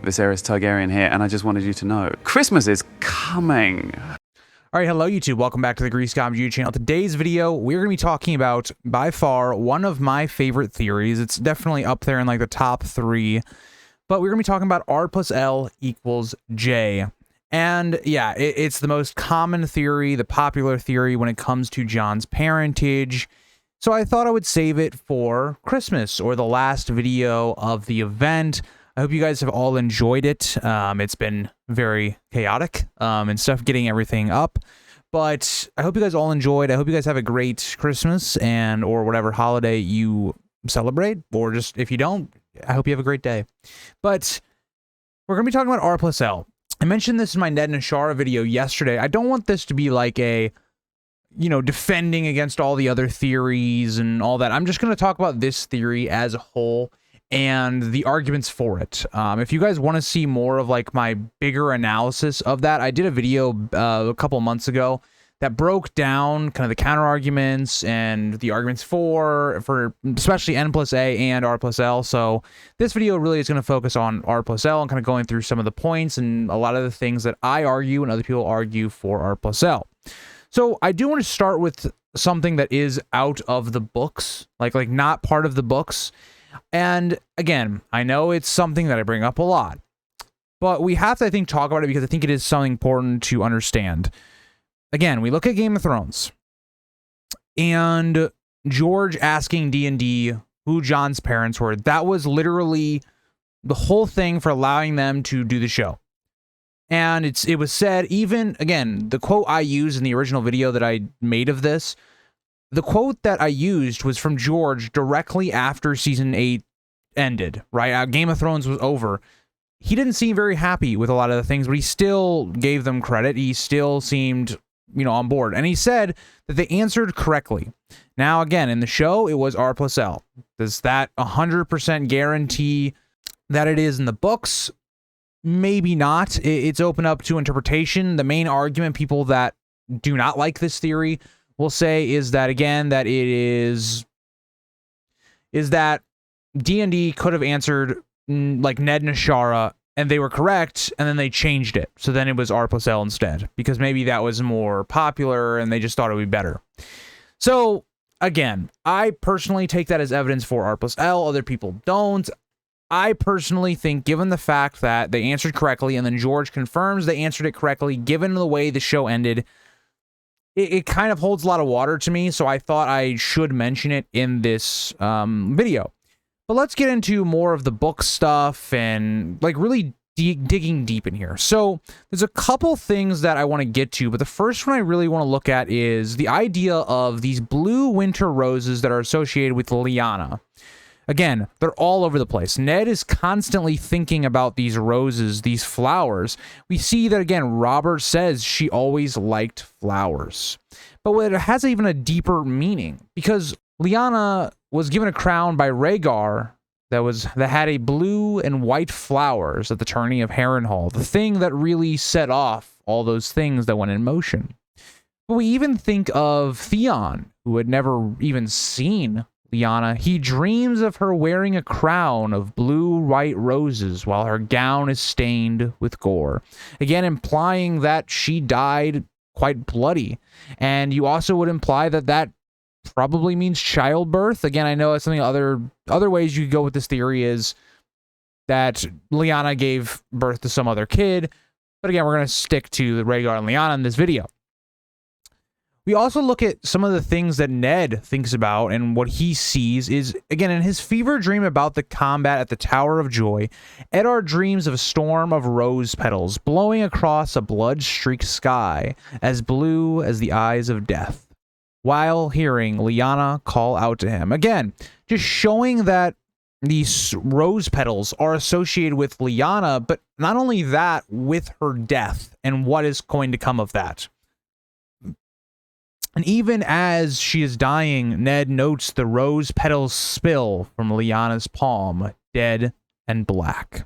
Viserys Targaryen here, and I just wanted you to know, Christmas is coming. All right, hello YouTube. Welcome back to the Grease Comedy YouTube channel. Today's video, we're going to be talking about, by far, one of my favorite theories. It's definitely up there in like the top 3. But we're going to be talking about R plus L equals J. And yeah, it's the most common theory, the popular theory when it comes to Jon's parentage. So I thought I would save it for Christmas or the last video of the event. I hope you guys have all enjoyed it. It's been very chaotic and stuff getting everything up. But I hope you guys all enjoyed. I hope you guys have a great Christmas and or whatever holiday you celebrate. Or just if you don't, I hope you have a great day. But we're going to be talking about R plus L. I mentioned this in my Ned and Ashara video yesterday. I don't want this to be like a, you know, defending against all the other theories and all that. I'm just going to talk about this theory as a whole and the arguments for it. If you guys want to see more of like my bigger analysis of that, I did a video a couple months ago that broke down kind of the counter arguments and the arguments for especially N plus A and R plus L. So this video really is going to focus on R plus L and kind of going through some of the points and a lot of the things that I argue and other people argue for R plus L. So I do want to start with something that is out of the books, like not part of the books. And again, I know it's something that I bring up a lot, but we have to, I think, talk about it because I think it is something important to understand. Again, we look at Game of Thrones and George asking D&D who Jon's parents were. That was literally the whole thing for allowing them to do the show. And it was said, even, again, the quote I used in the original video that I made of this, the quote that I used was from George directly after season 8 ended, right? Game of Thrones was over. He didn't seem very happy with a lot of the things, but he still gave them credit. He still seemed, you know, on board. And he said that they answered correctly. Now, again, in the show, it was R plus L. Does that 100% guarantee that it is in the books? Maybe not. It's open up to interpretation. The main argument people that do not like this theory will say is that, again, that it is that D&D could have answered like Ned and Ashara and they were correct and then they changed it. So then it was R plus L instead because maybe that was more popular and they just thought it would be better. So again, I personally take that as evidence for R plus L. Other people don't. I personally think, given the fact that they answered correctly and then George confirms they answered it correctly, given the way the show ended, it kind of holds a lot of water to me, so I thought I should mention it in this video. But let's get into more of the book stuff and like really digging deep in here. So there's a couple things that I want to get to, but the first one I really want to look at is the idea of these blue winter roses that are associated with Lyanna. Again, they're all over the place. Ned is constantly thinking about these roses, these flowers. We see that, again, Robert says she always liked flowers. But it has even a deeper meaning, because Lyanna was given a crown by Rhaegar that had a blue and white flowers at the tourney of Harrenhal, the thing that really set off all those things that went in motion. But we even think of Theon, who had never even seen Lyanna. He dreams of her wearing a crown of blue-white roses while her gown is stained with gore. Again, implying that she died quite bloody. And you also would imply that that probably means childbirth. Again, I know that's something other ways you could go with this theory is that Lyanna gave birth to some other kid. But again, we're going to stick to the Rhaegar and Lyanna in this video. We also look at some of the things that Ned thinks about, and what he sees is, again, in his fever dream about the combat at the Tower of Joy, Eddard dreams of a storm of rose petals blowing across a blood-streaked sky as blue as the eyes of death, while hearing Lyanna call out to him. Again, just showing that these rose petals are associated with Lyanna, but not only that, with her death and what is going to come of that. And even as she is dying, Ned notes the rose petals spill from Lyanna's palm, dead and black.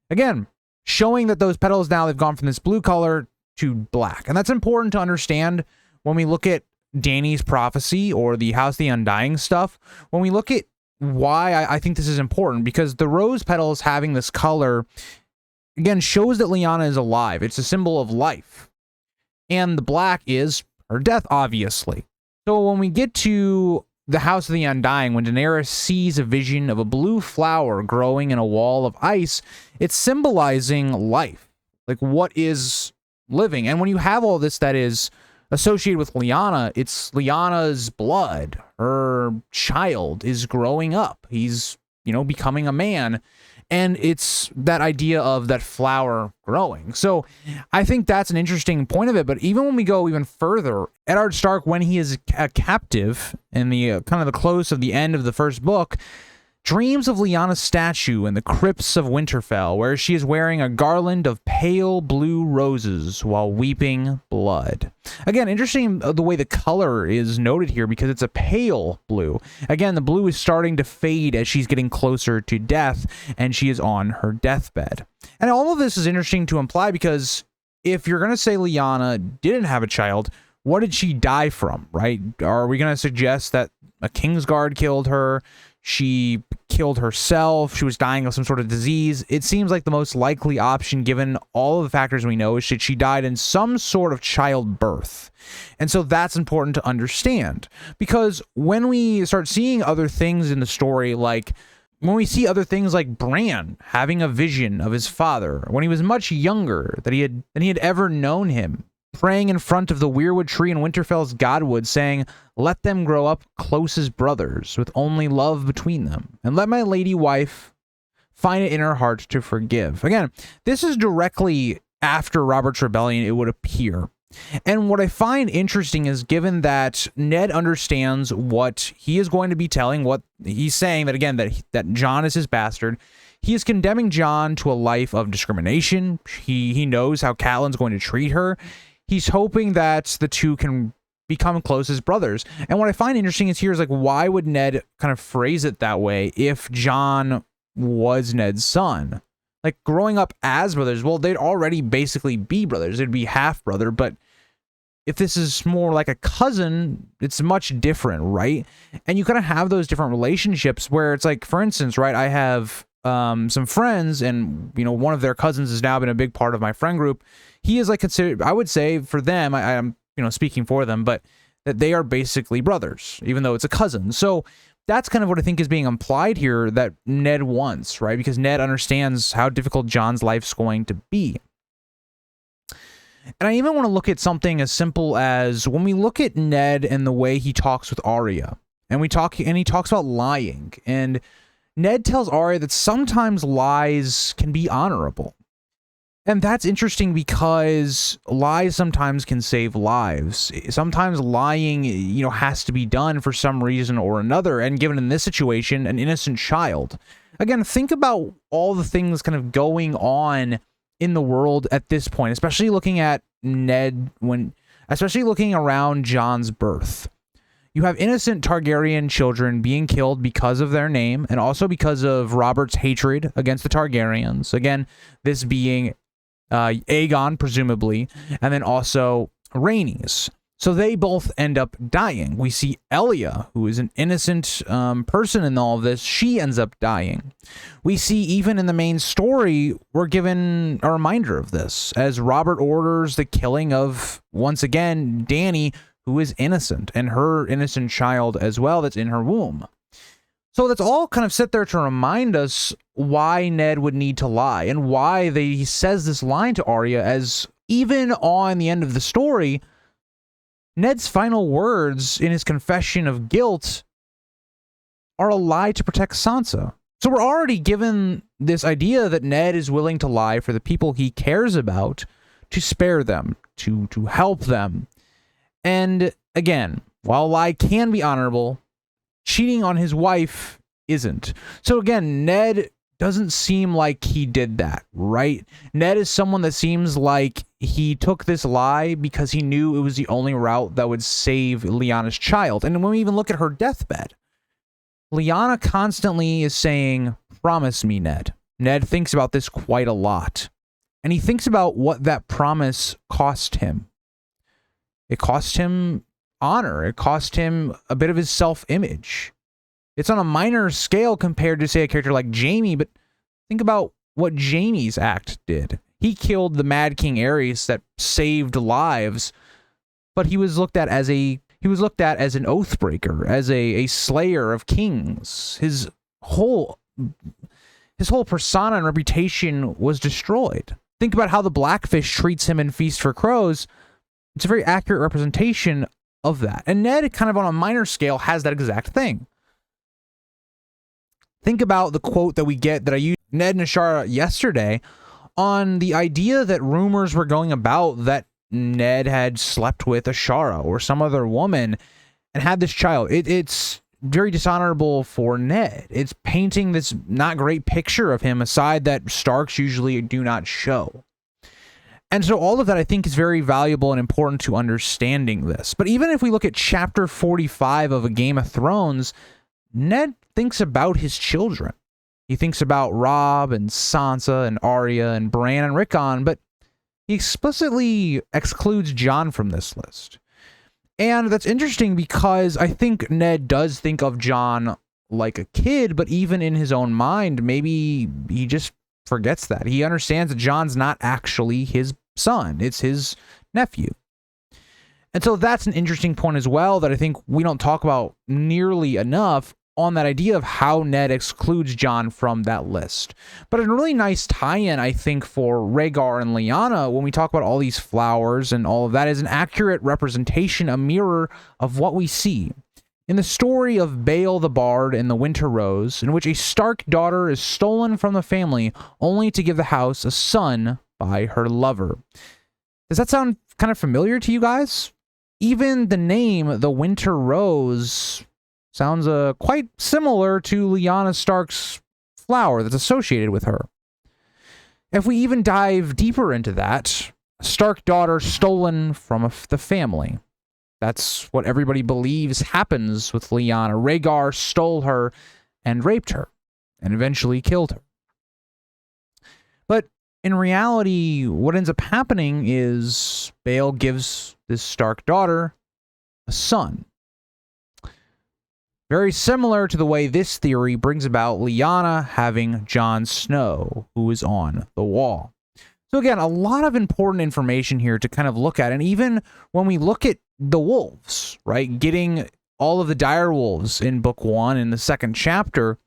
Again, showing that those petals now, they've gone from this blue color to black. And that's important to understand when we look at Dany's prophecy or the House of the Undying stuff. When we look at why I think this is important, because the rose petals having this color again, shows that Lyanna is alive. It's a symbol of life. And the black is her death, obviously. So when we get to the House of the Undying, when Daenerys sees a vision of a blue flower growing in a wall of ice, it's symbolizing life, like what is living. And when you have all this that is associated with Lyanna, it's Lyanna's blood. Her child is growing up. He's, becoming a man. And it's that idea of that flower growing. So I think that's an interesting point of it. But even when we go even further, Eddard Stark, when he is a captive in the kind of the close of the end of the first book, dreams of Lyanna's statue in the crypts of Winterfell, where she is wearing a garland of pale blue roses while weeping blood. Again, interesting the way the color is noted here, because it's a pale blue. Again, the blue is starting to fade as she's getting closer to death, and she is on her deathbed. And all of this is interesting to imply, because if you're going to say Lyanna didn't have a child, what did she die from, right? Are we going to suggest that a Kingsguard killed her? She killed herself. She was dying of some sort of disease. It seems like the most likely option, given all of the factors we know, is that she died in some sort of childbirth. And so that's important to understand, because when we start seeing other things in the story, like when we see other things like Bran having a vision of his father when he was much younger than he had ever known him, praying in front of the weirwood tree in Winterfell's Godwood, saying, "Let them grow up close as brothers, with only love between them, and let my lady wife find it in her heart to forgive." Again, this is directly after Robert's Rebellion, it would appear. And what I find interesting is, given that Ned understands what he is going to be telling, what he's saying, that again, that Jon is his bastard, he is condemning Jon to a life of discrimination. He knows how Catelyn's going to treat her. He's hoping that the two can become close as brothers. And what I find interesting is here is, like, why would Ned kind of phrase it that way if Jon was Ned's son? Like, growing up as brothers, well, they'd already basically be brothers. It'd be half-brother, but if this is more like a cousin, it's much different, right? And you kind of have those different relationships where it's like, for instance, right, I have some friends, and, one of their cousins has now been a big part of my friend group. He is, like, considered, I would say for them, I'm, speaking for them, but that they are basically brothers, even though it's a cousin. So that's kind of what I think is being implied here that Ned wants, right? Because Ned understands how difficult Jon's life's going to be. And I even want to look at something as simple as when we look at Ned and the way he talks with Arya, and he talks about lying, and Ned tells Arya that sometimes lies can be honorable. And that's interesting because lies sometimes can save lives. Sometimes lying, has to be done for some reason or another. And given in this situation, an innocent child. Again, think about all the things kind of going on in the world at this point, especially looking at Ned, especially looking around Jon's birth. You have innocent Targaryen children being killed because of their name, and also because of Robert's hatred against the Targaryens. Again, this being Aegon, presumably, and then also Rhaenys. So they both end up dying. We see Elia, who is an innocent person in all of this. She ends up dying. We see even in the main story, we're given a reminder of this as Robert orders the killing of, once again, Dany, who is innocent, and her innocent child as well that's in her womb. So that's all kind of set there to remind us why Ned would need to lie, and why he says this line to Arya, as even on the end of the story, Ned's final words in his confession of guilt are a lie to protect Sansa. So we're already given this idea that Ned is willing to lie for the people he cares about, to spare them, to help them. And again, while a lie can be honorable, cheating on his wife isn't. So again, Ned doesn't seem like he did that, right? Ned is someone that seems like he took this lie because he knew it was the only route that would save Lyanna's child. And when we even look at her deathbed, Lyanna constantly is saying, "Promise me, Ned." Ned thinks about this quite a lot. And he thinks about what that promise cost him. It cost him honor. It cost him a bit of his self-image. It's on a minor scale compared to, say, a character like Jaime, but think about what Jaime's act did. He killed the Mad King Aerys that saved lives, but he was looked at as an oathbreaker, as a slayer of kings. His whole persona and reputation was destroyed. Think about how the Blackfish treats him in Feast for Crows. It's a very accurate representation of that. And Ned, kind of on a minor scale, has that exact thing. Think about the quote that I used Ned and Ashara yesterday on the idea that rumors were going about that Ned had slept with Ashara or some other woman and had this child. It's very dishonorable for Ned. It's painting this not great picture of him, a side that Starks usually do not show. And so all of that, I think, is very valuable and important to understanding this. But even if we look at chapter 45 of A Game of Thrones, Ned thinks about his children. He thinks about Robb and Sansa and Arya and Bran and Rickon, but he explicitly excludes Jon from this list. And that's interesting because I think Ned does think of Jon like a kid, but even in his own mind, maybe he just forgets that. He understands that Jon's not actually his son. It's his nephew. And so that's an interesting point as well that I think we don't talk about nearly enough on that idea of how Ned excludes Jon from that list. But a really nice tie-in, I think, for Rhaegar and Lyanna, when we talk about all these flowers and all of that, is an accurate representation, a mirror of what we see in the story of Bael the Bard and the Winter Rose, in which a Stark daughter is stolen from the family only to give the house a son by her lover. Does that sound kind of familiar to you guys? Even the name, the Winter Rose, sounds quite similar to Lyanna Stark's flower that's associated with her. If we even dive deeper into that, Stark daughter stolen from the family. That's what everybody believes happens with Lyanna. Rhaegar stole her and raped her and eventually killed her. But in reality, what ends up happening is Bael gives this Stark daughter a son. Very similar to the way this theory brings about Lyanna having Jon Snow, who is on the wall. So again, a lot of important information here to kind of look at. And even when we look at the wolves, right, getting all of the dire wolves in book 1 in the 2nd chapter,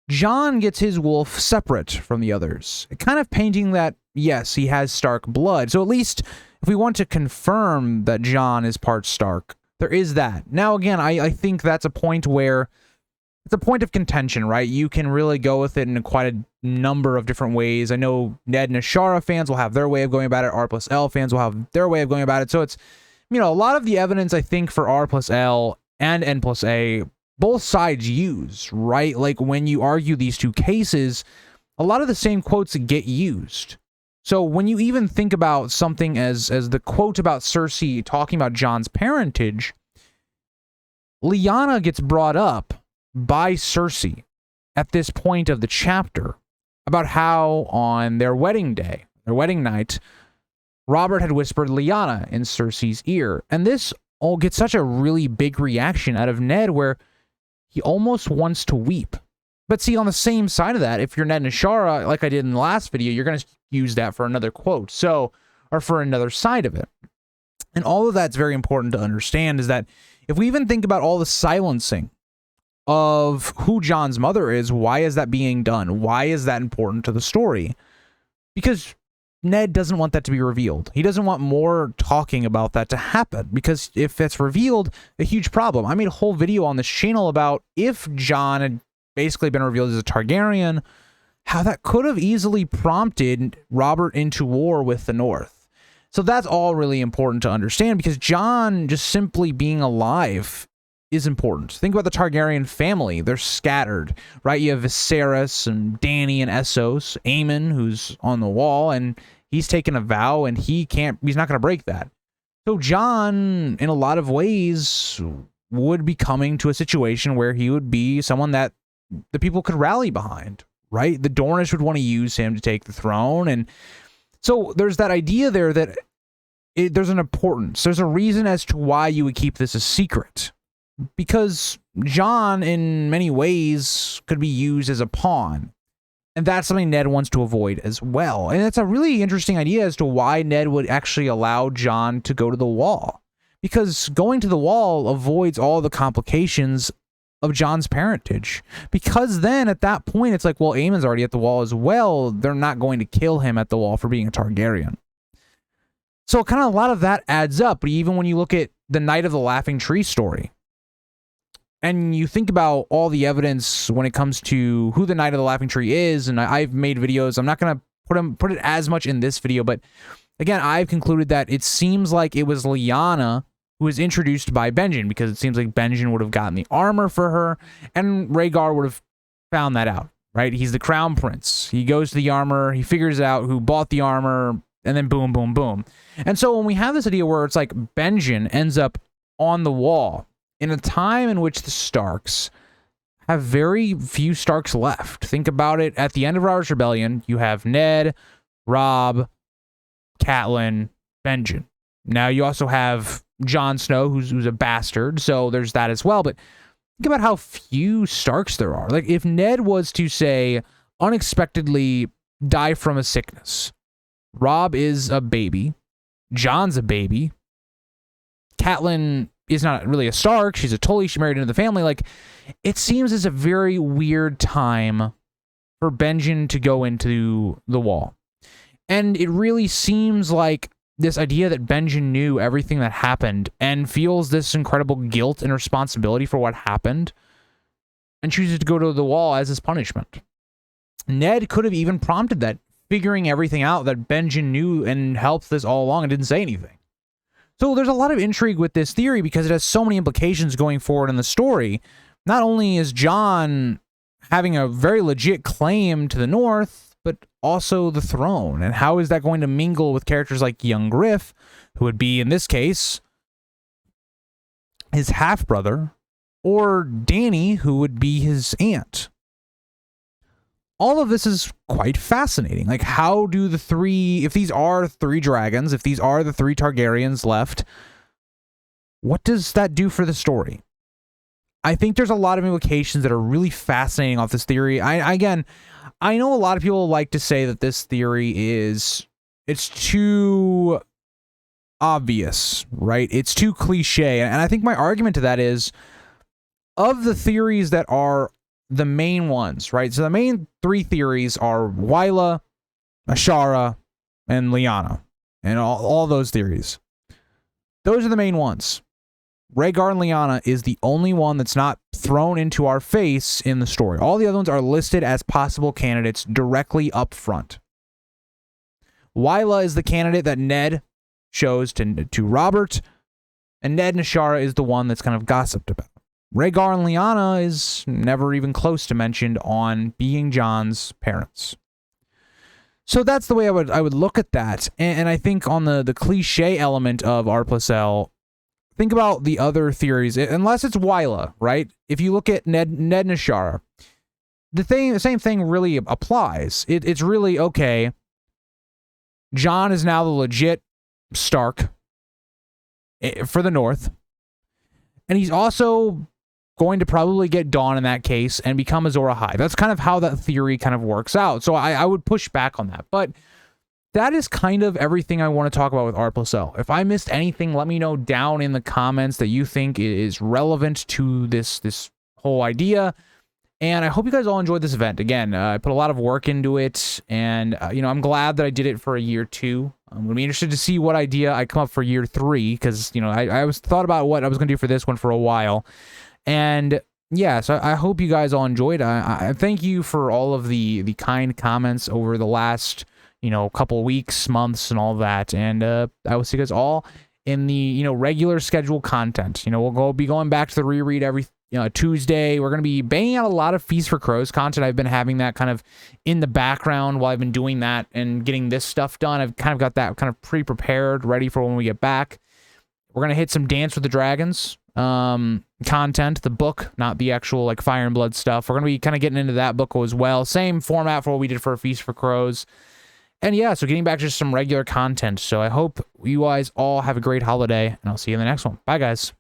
Jon gets his wolf separate from the others, kind of painting that, yes, he has Stark blood. So at least if we want to confirm that Jon is part Stark, there is that. Now, again, I think that's a point where it's a point of contention, right? You can really go with it in quite a number of different ways. I know Ned and Ashara fans will have their way of going about it. R+L fans will have their way of going about it. So it's, you know, a lot of the evidence, I think, for R+L and N+A, both sides use, right? Like when you argue these two cases, a lot of the same quotes get used. So when you even think about something as the quote about Cersei talking about Jon's parentage, Lyanna gets brought up by Cersei at this point of the chapter about how on their wedding day, their wedding night, Robert had whispered Lyanna in Cersei's ear. And this all gets such a really big reaction out of Ned where he almost wants to weep. But see, on the same side of that, if you're Ned and Ashara, like I did in the last video, you're going to use that for another quote, so, or for another side of it. And all of that's very important to understand, is that if we even think about all the silencing of who Jon's mother is, why is that being done? Why is that important to the story? Because Ned doesn't want that to be revealed. He doesn't want more talking about that to happen, because if that's revealed, a huge problem. I made a whole video on this channel about if Jon had basically been revealed as a Targaryen, how that could have easily prompted Robert into war with the North. So that's all really important to understand, because Jon just simply being alive is important. Think about the Targaryen family. They're scattered, right? You have Viserys and Dany and Essos, Aemon, who's on the wall, and he's taken a vow, and he's not going to break that. So Jon, in a lot of ways, would be coming to a situation where he would be someone that the people could rally behind, right? The Dornish would want to use him to take the throne. And so there's that idea there that there's an importance. There's a reason as to why you would keep this a secret. Because Jon, in many ways, could be used as a pawn. And that's something Ned wants to avoid as well. And it's a really interesting idea as to why Ned would actually allow Jon to go to the Wall. Because going to the Wall avoids all the complications of Jon's parentage. Because then at that point, it's like, well, Aemon's already at the Wall as well. They're not going to kill him at the Wall for being a Targaryen. So kind of a lot of that adds up. But even when you look at the Night of the Laughing Tree story, and you think about all the evidence when it comes to who the Knight of the Laughing Tree is, and I've made videos. I'm not going to put it as much in this video, but again, I've concluded that it seems like it was Lyanna who was introduced by Benjen, because it seems like Benjen would have gotten the armor for her, and Rhaegar would have found that out, right? He's the crown prince. He goes to the armor, he figures out who bought the armor, and then boom, boom, boom. And so when we have this idea where it's like Benjen ends up on the Wall, in a time in which the Starks have very few Starks left. Think about it. At the end of Robert's Rebellion, you have Ned, Robb, Catelyn, Benjen. Now you also have Jon Snow, who's a bastard, so there's that as well. But think about how few Starks there are. Like, if Ned was to, say, unexpectedly die from a sickness, Robb is a baby, Jon's a baby, Catelyn is not really a Stark, she's a Tully, she married into the family. Like, it seems as a very weird time for Benjen to go into the Wall. And it really seems like this idea that Benjen knew everything that happened and feels this incredible guilt and responsibility for what happened and chooses to go to the Wall as his punishment. Ned could have even prompted that, figuring everything out that Benjen knew and helped this all along and didn't say anything. So there's a lot of intrigue with this theory because it has so many implications going forward in the story. Not only is Jon having a very legit claim to the North, but also the throne. And how is that going to mingle with characters like young Griff, who would be, in this case, his half-brother, or Dany, who would be his aunt? All of this is quite fascinating. Like, how do the three, if these are three dragons, if these are the three Targaryens left, what does that do for the story? I think there's a lot of implications that are really fascinating off this theory. Again, I know a lot of people like to say that this theory it's too obvious, right? It's too cliche. And I think my argument to that is, of the theories that are the main ones, right? So the main three theories are Wylla, Ashara, and Lyanna. And all those theories. Those are the main ones. Rhaegar and Lyanna is the only one that's not thrown into our face in the story. All the other ones are listed as possible candidates directly up front. Wylla is the candidate that Ned shows to Robert, and Ned and Ashara is the one that's kind of gossiped about. Rhaegar and Lyanna is never even close to mentioned on being Jon's parents. So that's the way I would look at that. And I think on the cliche element of R+L, think about the other theories, unless it's Wylla, right? If you look at Ned and Ashara, the same thing really applies. It's really, okay, Jon is now the legit Stark for the North. And he's also going to probably get Dawn in that case and become Azor Ahai. That's kind of how that theory kind of works out. So I would push back on that. But that is kind of everything I want to talk about with R+L. If I missed anything, let me know down in the comments that you think is relevant to this whole idea. And I hope you guys all enjoyed this event. Again, I put a lot of work into it, and I'm glad that I did it for a year 2. I'm going to be interested to see what idea I come up for year 3, because I was thought about what I was going to do for this one for a while. And yeah, so I hope you guys all enjoyed. I thank you for all of the kind comments over the last couple weeks, months, and all that. And I will see you guys all in the regular scheduled content. We'll be going back to the reread every Tuesday. We're going to be banging out a lot of Feast for Crows content. I've been having that kind of in the background while I've been doing that and getting this stuff done. I've kind of got that kind of pre-prepared, ready for when we get back. We're going to hit some Dance with the Dragons content, the book, not the actual like Fire and Blood stuff. We're going to be kind of getting into that book as well. Same format for what we did for Feast for Crows. And yeah, so getting back to just some regular content. So I hope you guys all have a great holiday, and I'll see you in the next one. Bye, guys.